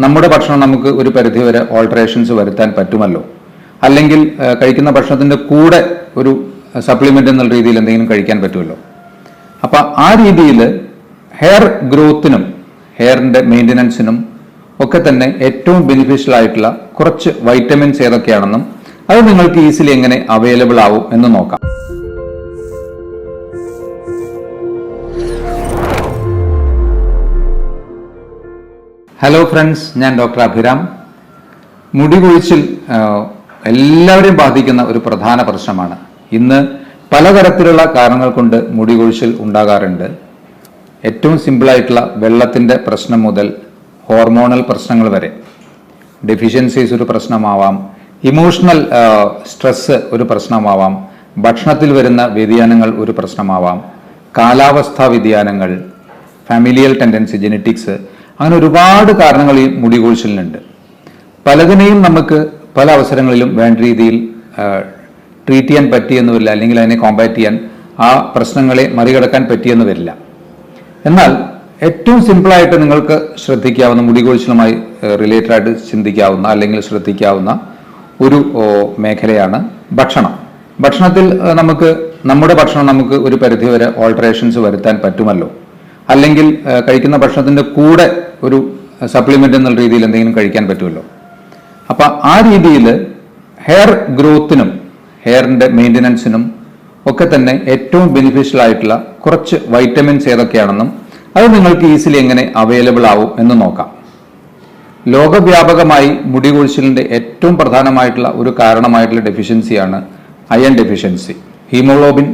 നമ്മുടെ ഭക്ഷണം നമുക്ക് ഒരു പരിധിവരെ ഓൾട്ടറേഷൻസ് വരുത്താൻ പറ്റുമല്ലോ. അല്ലെങ്കിൽ കഴിക്കുന്ന ഭക്ഷണത്തിന്റെ കൂടെ ഒരു സപ്ലിമെന്റ് എന്നുള്ള രീതിയിൽ എന്തെങ്കിലും കഴിക്കാൻ പറ്റുമല്ലോ. അപ്പൊ ആ രീതിയിൽ ഹെയർ ഗ്രോത്തിനും ഹെയറിന്റെ മെയിൻ്റനൻസിനും ഒക്കെ തന്നെ ഏറ്റവും ബെനിഫിഷ്യൽ ആയിട്ടുള്ള കുറച്ച് വൈറ്റമിൻസ് ഏതൊക്കെയാണെന്നും അത് നിങ്ങൾക്ക് ഈസിലി എങ്ങനെ അവൈലബിൾ ആവും എന്ന് നോക്കാം. ഹലോ ഫ്രണ്ട്സ്, ഞാൻ ഡോക്ടർ അഭിരാം. മുടി കൊഴിച്ചിൽ എല്ലാവരെയും ബാധിക്കുന്ന ഒരു പ്രധാന പ്രശ്നമാണ്. ഇന്ന് പലതരത്തിലുള്ള കാരണങ്ങൾ കൊണ്ട് മുടി കൊഴിച്ചിൽ ഉണ്ടാകാറുണ്ട്. ഏറ്റവും സിമ്പിളായിട്ടുള്ള വെള്ളത്തിൻ്റെ പ്രശ്നം മുതൽ ഹോർമോണൽ പ്രശ്നങ്ങൾ വരെ. ഡെഫിഷ്യൻസീസ് ഒരു പ്രശ്നമാവാം, ഇമോഷണൽ സ്ട്രെസ് ഒരു പ്രശ്നമാവാം, ഭക്ഷണത്തിൽ വരുന്ന വ്യതിയാനങ്ങൾ ഒരു പ്രശ്നമാവാം, കാലാവസ്ഥാ വ്യതിയാനങ്ങൾ, ഫാമിലിയൽ ടെൻഡൻസി, ജെനറ്റിക്സ്, അങ്ങനെ ഒരുപാട് കാരണങ്ങൾ ഈ മുടി കൊഴിച്ചിലിനുണ്ട്. പലതിനെയും നമുക്ക് പല അവസരങ്ങളിലും വേണ്ട രീതിയിൽ ട്രീറ്റ് ചെയ്യാൻ പറ്റിയെന്ന് വരില്ല, അല്ലെങ്കിൽ അതിനെ കോമ്പാറ്റ് ചെയ്യാൻ, ആ പ്രശ്നങ്ങളെ മറികടക്കാൻ പറ്റിയെന്ന് വരില്ല. എന്നാൽ ഏറ്റവും സിമ്പിളായിട്ട് നിങ്ങൾക്ക് ശ്രദ്ധിക്കാവുന്ന, മുടി കൊഴിച്ചിലുമായി റിലേറ്റഡ് ആയിട്ട് ചിന്തിക്കാവുന്ന അല്ലെങ്കിൽ ശ്രദ്ധിക്കാവുന്ന ഒരു മേഖലയാണ് ഭക്ഷണം. ഭക്ഷണത്തിൽ നമ്മുടെ ഭക്ഷണം നമുക്ക് ഒരു പരിധിവരെ ഓൾട്ടറേഷൻസ് വരുത്താൻ പറ്റുമല്ലോ. അല്ലെങ്കിൽ കഴിക്കുന്ന ഭക്ഷണത്തിന്റെ കൂടെ ഒരു സപ്ലിമെന്റ് എന്നുള്ള രീതിയിൽ എന്തെങ്കിലും കഴിക്കാൻ പറ്റുമല്ലോ. അപ്പൊ ആ രീതിയിൽ ഹെയർ ഗ്രോത്തിനും ഹെയറിന്റെ മെയിൻ്റനൻസിനും ഒക്കെ തന്നെ ഏറ്റവും ബെനിഫിഷ്യൽ ആയിട്ടുള്ള കുറച്ച് വൈറ്റമിൻസ് ഏതൊക്കെയാണെന്നും അത് നിങ്ങൾക്ക് ഈസിലി എങ്ങനെ അവൈലബിൾ ആവും എന്ന് നോക്കാം. ലോകവ്യാപകമായി മുടി കൊഴിച്ചിലിന്റെ ഏറ്റവും പ്രധാനമായിട്ടുള്ള ഒരു കാരണമായിട്ടുള്ള ഡെഫിഷ്യൻസിയാണ് അയൺ ഡെഫിഷ്യൻസി. ഹീമോഗ്ലോബിൻ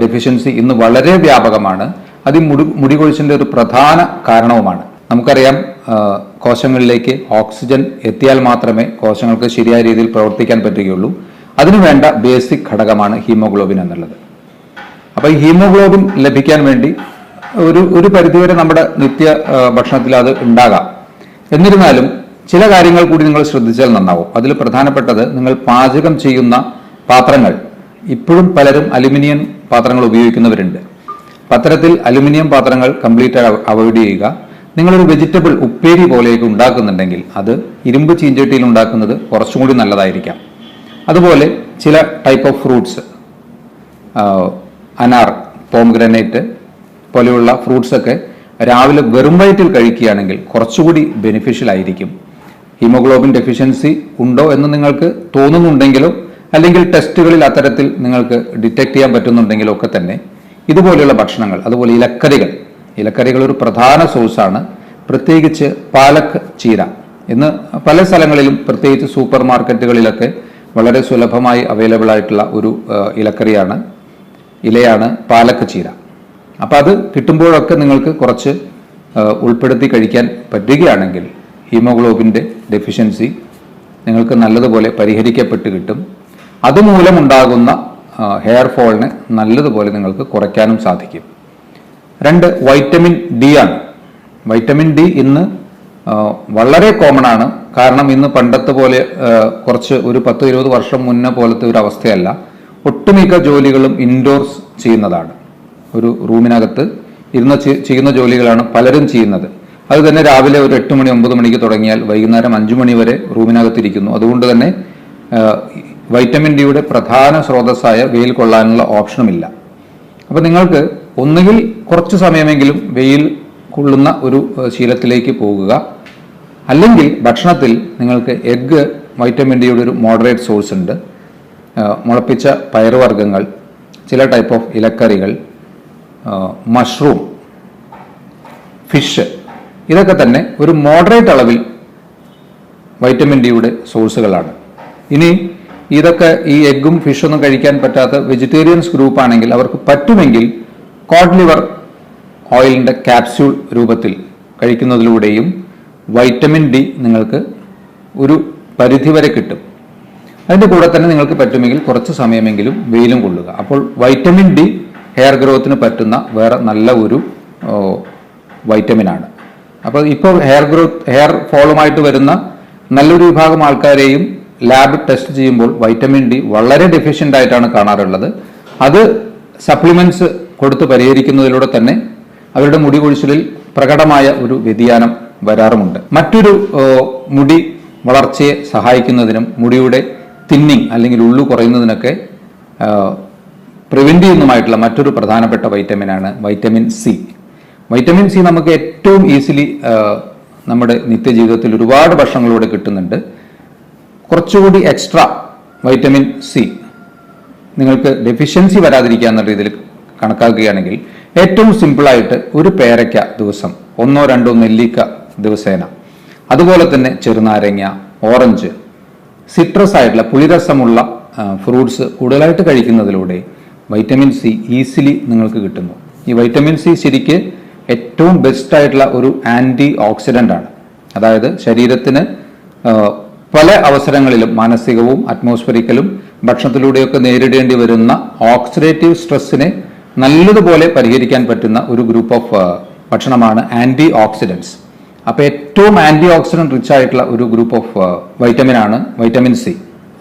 ഡെഫിഷ്യൻസി ഇന്ന് വളരെ വ്യാപകമാണ്. അത് മുടി കൊഴിച്ചിലിന്റെ ഒരു പ്രധാന കാരണവുമാണ്. നമുക്കറിയാം, കോശങ്ങളിലേക്ക് ഓക്സിജൻ എത്തിയാൽ മാത്രമേ കോശങ്ങൾക്ക് ശരിയായ രീതിയിൽ പ്രവർത്തിക്കാൻ പറ്റുകയുള്ളൂ. അതിനുവേണ്ട ബേസിക് ഘടകമാണ് ഹീമോഗ്ലോബിൻ എന്നുള്ളത്. അപ്പൊ ഈ ഹീമോഗ്ലോബിൻ ലഭിക്കാൻ വേണ്ടി ഒരു പരിധിവരെ നമ്മുടെ നിത്യ ഭക്ഷണത്തിൽ അത് ഉണ്ടാകാം. എന്നിരുന്നാലും ചില കാര്യങ്ങൾ കൂടി നിങ്ങൾ ശ്രദ്ധിച്ചാൽ നന്നാവും. അതിൽ പ്രധാനപ്പെട്ടത്, നിങ്ങൾ പാചകം ചെയ്യുന്ന പാത്രങ്ങൾ, ഇപ്പോഴും പലരും അലുമിനിയം പാത്രങ്ങൾ ഉപയോഗിക്കുന്നവരുണ്ട്. അത്തരത്തിൽ അലുമിനിയം പാത്രങ്ങൾ കംപ്ലീറ്റ് അവോയ്ഡ് ചെയ്യുക. നിങ്ങളൊരു വെജിറ്റബിൾ ഉപ്പേരി പോലെയൊക്കെ ഉണ്ടാക്കുന്നുണ്ടെങ്കിൽ അത് ഇരുമ്പ് ചീഞ്ചട്ടിയിൽ ഉണ്ടാക്കുന്നത് കുറച്ചും കൂടി നല്ലതായിരിക്കാം. അതുപോലെ ചില type of fruits, anar, pomegranate പോലെയുള്ള ഫ്രൂട്ട്സ് ഒക്കെ രാവിലെ വെറും വയറ്റിൽ കഴിക്കുകയാണെങ്കിൽ കുറച്ചുകൂടി ബെനിഫിഷ്യൽ ആയിരിക്കും. ഹീമോഗ്ലോബിൻ ഡെഫിഷ്യൻസി ഉണ്ടോ എന്ന് നിങ്ങൾക്ക് തോന്നുന്നുണ്ടെങ്കിലോ അല്ലെങ്കിൽ ടെസ്റ്റുകളിൽ അത്തരത്തിൽ നിങ്ങൾക്ക് ഡിറ്റക്ട് ചെയ്യാൻ പറ്റുന്നുണ്ടെങ്കിലോ ഒക്കെ തന്നെ ഇതുപോലെയുള്ള ഭക്ഷണങ്ങൾ, അതുപോലെ ഇലക്കറികൾ ഒരു പ്രധാന സോഴ്സാണ്. പ്രത്യേകിച്ച് പാലക് ചീര ഇന്ന് പല സ്ഥലങ്ങളിലും, പ്രത്യേകിച്ച് സൂപ്പർ മാർക്കറ്റുകളിലൊക്കെ വളരെ സുലഭമായി അവൈലബിൾ ആയിട്ടുള്ള ഒരു ഇലയാണ് പാലക് ചീര. അപ്പം അത് കിട്ടുമ്പോഴൊക്കെ നിങ്ങൾക്ക് കുറച്ച് ഉൾപ്പെടുത്തി കഴിക്കാൻ പറ്റുകയാണെങ്കിൽ ഹീമോഗ്ലോബിൻ്റെ ഡെഫിഷ്യൻസി നിങ്ങൾക്ക് നല്ലതുപോലെ പരിഹരിക്കപ്പെട്ട് കിട്ടും. അതുമൂലമുണ്ടാകുന്ന ഹെയർ ഫോളിനെ നല്ലതുപോലെ നിങ്ങൾക്ക് കുറയ്ക്കാനും സാധിക്കും. 2, വൈറ്റമിൻ ഡി ആണ്. വൈറ്റമിൻ ഡി ഇന്ന് വളരെ കോമൺ ആണ്. കാരണം ഇന്ന് പണ്ടത്തെ പോലെ കുറച്ച് ഒരു 10-20 വർഷം മുന്നേ പോലത്തെ ഒരു അവസ്ഥയല്ല. ഒട്ടുമിക്ക ജോലികളും ഇൻഡോർസ് ചെയ്യുന്നതാണ്. ഒരു റൂമിനകത്ത് ഇരുന്ന് ചെയ്യുന്ന ജോലികളാണ് പലരും ചെയ്യുന്നത്. അത് തന്നെ രാവിലെ ഒരു 8 മണി 9 മണിക്ക് തുടങ്ങിയാൽ വൈകുന്നേരം 5 മണി വരെ റൂമിനകത്തിരിക്കുന്നു. അതുകൊണ്ട് തന്നെ വൈറ്റമിൻ ഡിയുടെ പ്രധാന സ്രോതസ്സായ വെയിൽ കൊള്ളാനുള്ള ഓപ്ഷനുമില്ല. അപ്പം നിങ്ങൾക്ക് ഒന്നുകിൽ കുറച്ച് സമയമെങ്കിലും വെയിൽ കൊള്ളുന്ന ഒരു ശീലത്തിലേക്ക് പോകുക, അല്ലെങ്കിൽ ഭക്ഷണത്തിൽ നിങ്ങൾക്ക് എഗ്ഗ് വൈറ്റമിൻ ഡിയുടെ ഒരു മോഡറേറ്റ് സോഴ്സ് ഉണ്ട്. മുളപ്പിച്ച പയറുവർഗ്ഗങ്ങൾ, ചില ടൈപ്പ് ഓഫ് ഇലക്കറികൾ, മഷ്റൂം, ഫിഷ്, ഇതൊക്കെ തന്നെ ഒരു മോഡറേറ്റ് അളവിൽ വൈറ്റമിൻ ഡിയുടെ സോഴ്സുകളാണ്. ഇനി ഇതൊക്കെ ഈ എഗ്ഗും ഫിഷൊന്നും കഴിക്കാൻ പറ്റാത്ത വെജിറ്റേറിയൻസ് ഗ്രൂപ്പ് ആണെങ്കിൽ അവർക്ക് പറ്റുമെങ്കിൽ കോഡ് ലിവർ ഓയിലിൻ്റെ ക്യാപ്സ്യൂൾ രൂപത്തിൽ കഴിക്കുന്നതിലൂടെയും വൈറ്റമിൻ ഡി നിങ്ങൾക്ക് ഒരു പരിധിവരെ കിട്ടും. അതിൻ്റെ കൂടെ തന്നെ നിങ്ങൾക്ക് പറ്റുമെങ്കിൽ കുറച്ച് സമയമെങ്കിലും വെയിലും കൊള്ളുക. അപ്പോൾ വൈറ്റമിൻ ഡി ഹെയർ ഗ്രോത്തിന് പറ്റുന്ന വേറെ നല്ല ഒരു വൈറ്റമിനാണ്. അപ്പോൾ ഇപ്പോൾ ഹെയർ ഫോളുമായിട്ട് വരുന്ന നല്ലൊരു വിഭാഗം ആൾക്കാരെയും ലാബ് ടെസ്റ്റ് ചെയ്യുമ്പോൾ വൈറ്റമിൻ ഡി വളരെ ഡെഫിഷ്യൻ്റ് ആയിട്ടാണ് കാണാറുള്ളത്. അത് സപ്ലിമെന്റ്സ് കൊടുത്ത് പരിഹരിക്കുന്നതിലൂടെ തന്നെ അവരുടെ മുടി കൊഴിച്ചിലിൽ പ്രകടമായ ഒരു വ്യതിയാനം വരാറുമുണ്ട്. മറ്റൊരു മുടി വളർച്ചയെ സഹായിക്കുന്നതിനും മുടിയുടെ തിന്നിങ് അല്ലെങ്കിൽ ഉള്ളു കുറയുന്നതിനൊക്കെ പ്രിവെന്റ് ചെയ്യുന്നതുമായിട്ടുള്ള മറ്റൊരു പ്രധാനപ്പെട്ട വൈറ്റമിനാണ് വൈറ്റമിൻ സി. വൈറ്റമിൻ സി നമുക്ക് ഏറ്റവും ഈസിലി നമ്മുടെ നിത്യജീവിതത്തിൽ ഒരുപാട് ഭക്ഷണങ്ങളിലൂടെ കിട്ടുന്നുണ്ട്. കുറച്ചുകൂടി എക്സ്ട്രാ വൈറ്റമിൻ സി നിങ്ങൾക്ക് ഡെഫിഷ്യൻസി വരാതിരിക്കുക എന്ന രീതിയിൽ കണക്കാക്കുകയാണെങ്കിൽ ഏറ്റവും സിമ്പിളായിട്ട് ഒരു പേരയ്ക്ക ദിവസം, 1-2 നെല്ലിക്ക ദിവസേന, അതുപോലെ തന്നെ ചെറുനാരങ്ങ, ഓറഞ്ച്, സിട്രസ് ആയിട്ടുള്ള പുളിരസമുള്ള ഫ്രൂട്ട്സ് കൂടുതലായിട്ട് കഴിക്കുന്നതിലൂടെ വൈറ്റമിൻ സി ഈസിലി നിങ്ങൾക്ക് കിട്ടുന്നു. ഈ വൈറ്റമിൻ സി ശരിക്ക് ഏറ്റവും ബെസ്റ്റ് ആയിട്ടുള്ള ഒരു ആന്റി ഓക്സിഡന്റ് ആണ്. അതായത് ശരീരത്തിന് പല അവസരങ്ങളിലും മാനസികവും അറ്റ്മോസ്ഫറിക്കലും ഭക്ഷണത്തിലൂടെയൊക്കെ നേരിടേണ്ടി വരുന്ന ഓക്സിഡേറ്റീവ് സ്ട്രെസ്സിനെ നല്ലതുപോലെ പരിഹരിക്കാൻ പറ്റുന്ന ഒരു ഗ്രൂപ്പ് ഓഫ് ഭക്ഷണമാണ് ആന്റി ഓക്സിഡൻസ്. അപ്പോൾ ഏറ്റവും ആന്റി ഓക്സിഡന്റ് റിച്ച് ആയിട്ടുള്ള ഒരു ഗ്രൂപ്പ് ഓഫ് വൈറ്റമിനാണ് വൈറ്റമിൻ സി.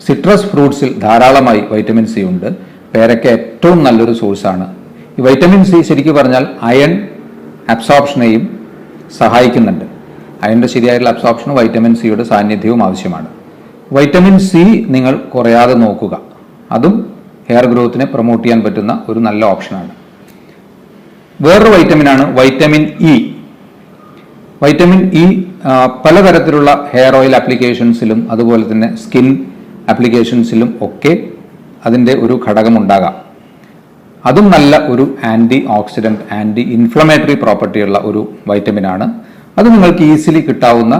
സിട്രസ് ഫ്രൂട്ട്സിൽ ധാരാളമായി വൈറ്റമിൻ സി ഉണ്ട്. പേരയ്ക്ക ഏറ്റവും നല്ലൊരു സോഴ്സാണ്. ഈ വൈറ്റമിൻ സി ശരിക്കും പറഞ്ഞാൽ അയൺ അബ്സോർപ്ഷനെയും സഹായിക്കുന്നുണ്ട്. അയണിന്റെ ശരിയായിട്ടുള്ള അബ്സോർപ്ഷനും വൈറ്റമിൻ സിയുടെ സാന്നിധ്യവും ആവശ്യമാണ്. വൈറ്റമിൻ സി നിങ്ങൾ കുറയാതെ നോക്കുക. അതും ഹെയർ ഗ്രോത്തിനെ പ്രൊമോട്ട് ചെയ്യാൻ പറ്റുന്ന ഒരു നല്ല ഓപ്ഷനാണ്. വേറൊരു വൈറ്റമിനാണ് വൈറ്റമിൻ ഇ. വൈറ്റമിൻ ഇ പലതരത്തിലുള്ള ഹെയർ ഓയിൽ ആപ്ലിക്കേഷൻസിലും അതുപോലെ തന്നെ സ്കിൻ ആപ്ലിക്കേഷൻസിലും ഒക്കെ അതിൻ്റെ ഒരു ഘടകമുണ്ടാകാം. അതും നല്ല ഒരു ആന്റി ഓക്സിഡന്റ്, ആന്റി ഇൻഫ്ലമേറ്ററി പ്രോപ്പർട്ടിയുള്ള ഒരു വൈറ്റമിനാണ്. അത് നിങ്ങൾക്ക് ഈസിലി കിട്ടാവുന്ന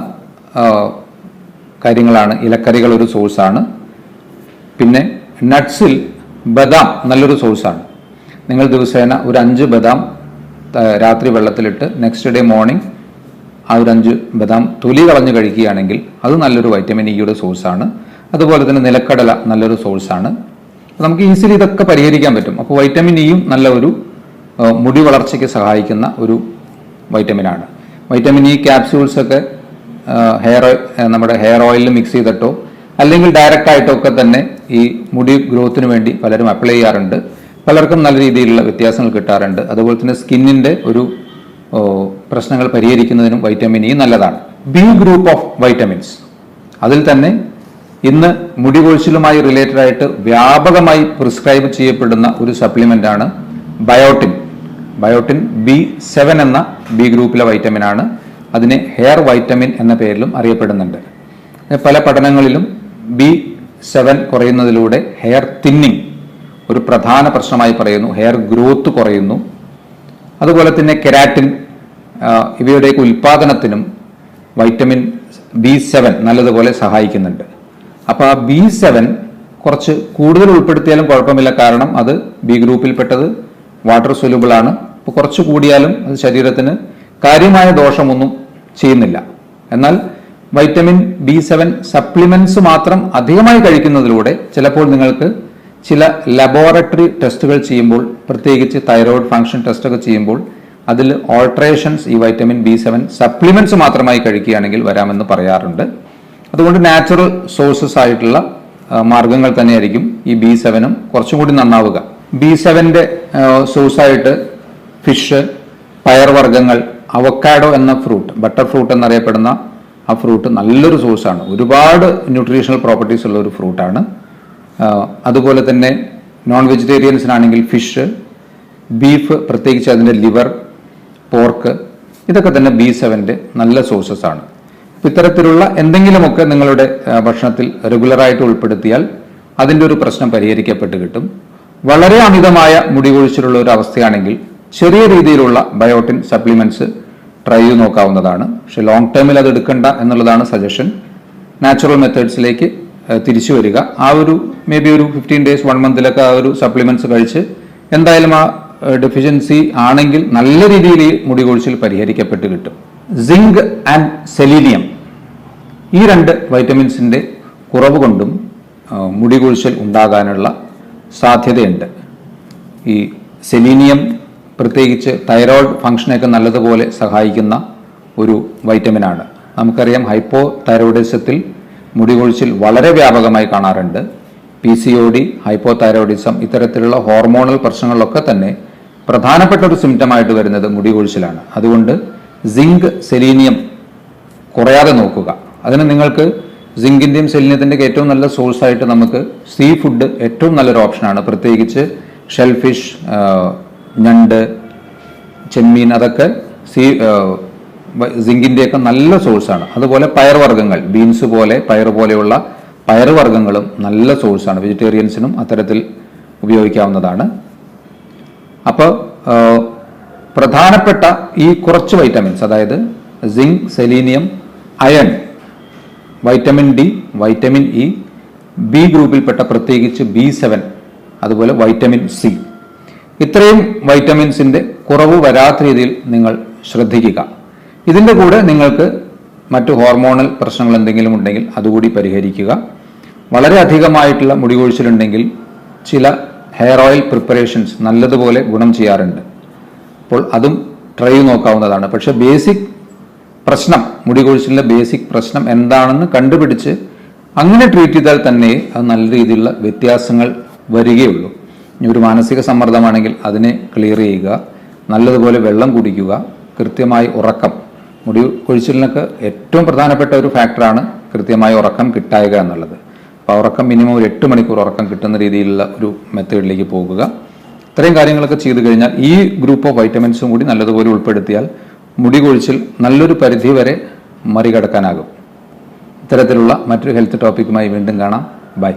കാര്യങ്ങളാണ്. ഇലക്കറികൾ ഒരു സോഴ്സാണ്. പിന്നെ നട്ട്സിൽ ബദാം നല്ലൊരു സോഴ്സാണ്. നിങ്ങൾ ദിവസേന ഒരു 5 ബദാം രാത്രി വെള്ളത്തിലിട്ട് നെക്സ്റ്റ് ഡേ മോർണിംഗ് ആ ഒരു 5 ബദാം തൊലി കളഞ്ഞ് കഴിക്കുകയാണെങ്കിൽ അത് നല്ലൊരു വൈറ്റമിൻ ഇയുടെ സോഴ്സാണ്. അതുപോലെ തന്നെ നിലക്കടല നല്ലൊരു സോഴ്സാണ്. നമുക്ക് ഈസിലി ഇതൊക്കെ പരിഹരിക്കാൻ പറ്റും. അപ്പോൾ വൈറ്റമിൻ ഇയും നല്ല ഒരു മുടി വളർച്ചയ്ക്ക് സഹായിക്കുന്ന ഒരു വൈറ്റമിനാണ്. വൈറ്റമിൻ ഇ ക്യാപ്സ്യൂൾസ് ഒക്കെ നമ്മുടെ ഹെയർ ഓയിലിൽ മിക്സ് ചെയ്തിട്ടോ അല്ലെങ്കിൽ ഡയറക്റ്റ് ആയിട്ടോ ഒക്കെ തന്നെ ഈ മുടി ഗ്രോത്തിന് വേണ്ടി പലരും അപ്ലൈ ചെയ്യാറുണ്ട്. പലർക്കും നല്ല രീതിയിലുള്ള വ്യത്യാസങ്ങൾ കിട്ടാറുണ്ട്. അതുപോലെ തന്നെ സ്കിന്നിന്റെ ഒരു പ്രശ്നങ്ങൾ പരിഹരിക്കുന്നതിനും വൈറ്റമിൻ ഇ നല്ലതാണ്. ബി ഗ്രൂപ്പ് ഓഫ് വൈറ്റമിൻസ്, അതിൽ തന്നെ ഇന്ന് മുടി കൊഴിച്ചിലുമായി റിലേറ്റഡ് ആയിട്ട് വ്യാപകമായി പ്രിസ്ക്രൈബ് ചെയ്യപ്പെടുന്ന ഒരു സപ്ലിമെന്റ് ആണ് ബയോട്ടിൻ. ബയോട്ടിൻ B7 എന്ന ബി ഗ്രൂപ്പിലെ വൈറ്റമിൻ ആണ്. അതിനെ ഹെയർ വൈറ്റമിൻ എന്ന പേരിലും അറിയപ്പെടുന്നുണ്ട്. പല പഠനങ്ങളിലും B7 കുറയുന്നതിലൂടെ ഹെയർ തിന്നിങ് ഒരു പ്രധാന പ്രശ്നമായി പറയുന്നു. ഹെയർ ഗ്രോത്ത് കുറയുന്നു. അതുപോലെ തന്നെ കെരാറ്റിൻ ഇവയുടെയൊക്കെ ഉൽപാദനത്തിനും വൈറ്റമിൻ B7 നല്ലതുപോലെ സഹായിക്കുന്നുണ്ട്. അപ്പോൾ ആ B7 കുറച്ച് കൂടുതൽ ഉൾപ്പെടുത്തിയാലും കുഴപ്പമില്ല. കാരണം അത് ബി ഗ്രൂപ്പിൽപ്പെട്ടത് വാട്ടർ സൊല്യൂബിൾ ആണ്. അപ്പോൾ കുറച്ച് കൂടിയാലും അത് ശരീരത്തിന് കാര്യമായ ദോഷമൊന്നും ചെയ്യുന്നില്ല. എന്നാൽ വൈറ്റമിൻ B7 സപ്ലിമെന്റ്സ് മാത്രം അധികമായി കഴിക്കുന്നതിലൂടെ ചിലപ്പോൾ നിങ്ങൾക്ക് ചില ലബോറട്ടറി ടെസ്റ്റുകൾ ചെയ്യുമ്പോൾ, പ്രത്യേകിച്ച് തൈറോയ്ഡ് ഫംഗ്ഷൻ ടെസ്റ്റൊക്കെ ചെയ്യുമ്പോൾ അതിൽ ഓൾട്രേഷൻസ് ഈ വൈറ്റമിൻ B7 സപ്ലിമെന്റ്സ് മാത്രമായി കഴിക്കുകയാണെങ്കിൽ വരാമെന്ന് പറയാറുണ്ട്. അതുകൊണ്ട് നാച്ചുറൽ സോഴ്സസ് ആയിട്ടുള്ള മാർഗങ്ങൾ തന്നെയായിരിക്കും ഈ B7ഉം കുറച്ചും കൂടി നന്നാവുക. B7ന്റെ സോഴ്സായിട്ട് ഫിഷ്, പയർവർഗ്ഗങ്ങൾ, അവക്കാഡോ എന്ന ഫ്രൂട്ട്, ബട്ടർ ഫ്രൂട്ട് എന്നറിയപ്പെടുന്ന ആ ഫ്രൂട്ട് നല്ലൊരു സോഴ്സാണ്. ഒരുപാട് ന്യൂട്രീഷണൽ പ്രോപ്പർട്ടീസ് ഉള്ള ഒരു ഫ്രൂട്ടാണ്. അതുപോലെ തന്നെ നോൺ വെജിറ്റേറിയൻസിനാണെങ്കിൽ ഫിഷ്, ബീഫ്, പ്രത്യേകിച്ച് അതിൻ്റെ ലിവർ, പോർക്ക്, ഇതൊക്കെ തന്നെ B7ന്റെ നല്ല സോഴ്സസ് ആണ്. ഇത്തരത്തിലുള്ള എന്തെങ്കിലുമൊക്കെ നിങ്ങളുടെ ഭക്ഷണത്തിൽ റെഗുലറായിട്ട് ഉൾപ്പെടുത്തിയാൽ അതിൻ്റെ ഒരു പ്രശ്നം പരിഹരിക്കപ്പെട്ട് കിട്ടും. വളരെ അമിതമായ മുടി കൊഴിച്ചിലുള്ള ഒരു അവസ്ഥയാണെങ്കിൽ ചെറിയ രീതിയിലുള്ള ബയോട്ടിൻ സപ്ലിമെന്റ്സ് ട്രൈ ചെയ്ത് നോക്കാവുന്നതാണ്. പക്ഷെ ലോങ് ടേമിൽ അത് എടുക്കണ്ട എന്നുള്ളതാണ് സജഷൻ. നാച്ചുറൽ മെത്തേഡ്സിലേക്ക് തിരിച്ചു വരിക. ആ ഒരു മേ ബി ഒരു 15 days 1 month ആ ഒരു സപ്ലിമെന്റ്സ് കഴിച്ച് എന്തായാലും ആ ഡെഫിഷ്യൻസി ആണെങ്കിൽ നല്ല രീതിയിൽ ഈ മുടി കൊഴിച്ചിൽ പരിഹരിക്കപ്പെട്ട് കിട്ടും. സിങ്ക് ആൻഡ് സെലീനിയം, ഈ 2 വൈറ്റമിൻസിന്റെ കുറവ് കൊണ്ടും മുടി കൊഴിച്ചിൽ ഉണ്ടാകാനുള്ള സാധ്യതയുണ്ട്. ഈ സെലീനിയം പ്രത്യേകിച്ച് തൈറോയ്ഡ് ഫംഗ്ഷനെയൊക്കെ നല്ലതുപോലെ സഹായിക്കുന്ന ഒരു വൈറ്റമിനാണ്. നമുക്കറിയാം ഹൈപ്പോ തൈറോയിഡിസത്തിൽ മുടി കൊഴിച്ചിൽ വളരെ വ്യാപകമായി കാണാറുണ്ട്. PCOD, ഹൈപ്പോ തൈറോയിഡിസം, ഇത്തരത്തിലുള്ള ഹോർമോണൽ പ്രശ്നങ്ങളിലൊക്കെ തന്നെ പ്രധാനപ്പെട്ട ഒരു സിംറ്റമായിട്ട് വരുന്നത് മുടി കൊഴിച്ചിലാണ്. അതുകൊണ്ട് സിങ്ക്, സെലീനിയം കുറയാതെ നോക്കുക. അതിന് നിങ്ങൾക്ക് സിങ്കിൻ്റെയും സെലിനിയത്തിൻ്റെയൊക്കെ ഏറ്റവും നല്ല സോഴ്സായിട്ട് നമുക്ക് സീ ഫുഡ് ഏറ്റവും നല്ലൊരു ഓപ്ഷനാണ്. പ്രത്യേകിച്ച് ഷെൽഫിഷ്, ഞണ്ട്, ചെമ്മീൻ, അതൊക്കെ സിങ്കിൻ്റെയൊക്കെ നല്ല സോഴ്സാണ്. അതുപോലെ പയർവർഗ്ഗങ്ങൾ, ബീൻസ് പോലെ പയർ പോലെയുള്ള പയറുവർഗ്ഗങ്ങളും നല്ല സോഴ്സാണ്. വെജിറ്റേറിയൻസിനും അത്തരത്തിൽ ഉപയോഗിക്കാവുന്നതാണ്. അപ്പോൾ പ്രധാനപ്പെട്ട ഈ കുറച്ച് വൈറ്റമിൻസ്, അതായത് zinc, selenium, iron, vitamin D, vitamin E, B ഗ്രൂപ്പിൽപ്പെട്ട പ്രത്യേകിച്ച് B7, അതുപോലെ വൈറ്റമിൻ സി, ഇത്രയും വൈറ്റമിൻസിൻ്റെ കുറവ് വരാത്ത രീതിയിൽ നിങ്ങൾ ശ്രദ്ധിക്കുക. ഇതിൻ്റെ കൂടെ നിങ്ങൾക്ക് മറ്റു ഹോർമോണൽ പ്രശ്നങ്ങൾ എന്തെങ്കിലും ഉണ്ടെങ്കിൽ അതുകൂടി പരിഹരിക്കുക. വളരെ അധികമായിട്ടുള്ള മുടി കൊഴിച്ചിലുണ്ടെങ്കിൽ ചില ഹെയർ ഓയിൽ പ്രിപ്പറേഷൻസ് നല്ലതുപോലെ ഗുണം ചെയ്യാറുണ്ട്. അപ്പോൾ അതും ട്രൈ നോക്കാവുന്നതാണ്. പക്ഷേ ബേസിക് പ്രശ്നം, മുടി കൊഴിച്ചിലിൻ്റെ ബേസിക് പ്രശ്നം എന്താണെന്ന് കണ്ടുപിടിച്ച് അങ്ങനെ ട്രീറ്റ് ചെയ്താൽ തന്നെ അത് നല്ല രീതിയിലുള്ള വ്യത്യാസങ്ങൾ വരികയുള്ളൂ. ഇനി ഒരു മാനസിക സമ്മർദ്ദമാണെങ്കിൽ അതിനെ ക്ലിയർ ചെയ്യുക, നല്ലതുപോലെ വെള്ളം കുടിക്കുക, കൃത്യമായി ഉറക്കം. മുടി കൊഴിച്ചിലിനൊക്കെ ഏറ്റവും പ്രധാനപ്പെട്ട ഒരു ഫാക്ടറാണ് കൃത്യമായി ഉറക്കം കിട്ടായക എന്നുള്ളത്. അപ്പോൾ ഉറക്കം മിനിമം ഒരു 8 മണിക്കൂർ ഉറക്കം കിട്ടുന്ന രീതിയിലുള്ള ഒരു മെത്തേഡിലേക്ക് പോകുക. ഇത്രയും കാര്യങ്ങളൊക്കെ ചെയ്തു കഴിഞ്ഞാൽ ഈ ഗ്രൂപ്പ് ഓഫ് വൈറ്റമിൻസും കൂടി നല്ലതുപോലെ ഉൾപ്പെടുത്തിയാൽ മുടി കൊഴിച്ചിൽ നല്ലൊരു പരിധി വരെ മറികടക്കാനാകും. ഇത്തരത്തിലുള്ള മറ്റൊരു ഹെൽത്ത് ടോപ്പിക്കുമായി വീണ്ടും കാണാം. ബൈ.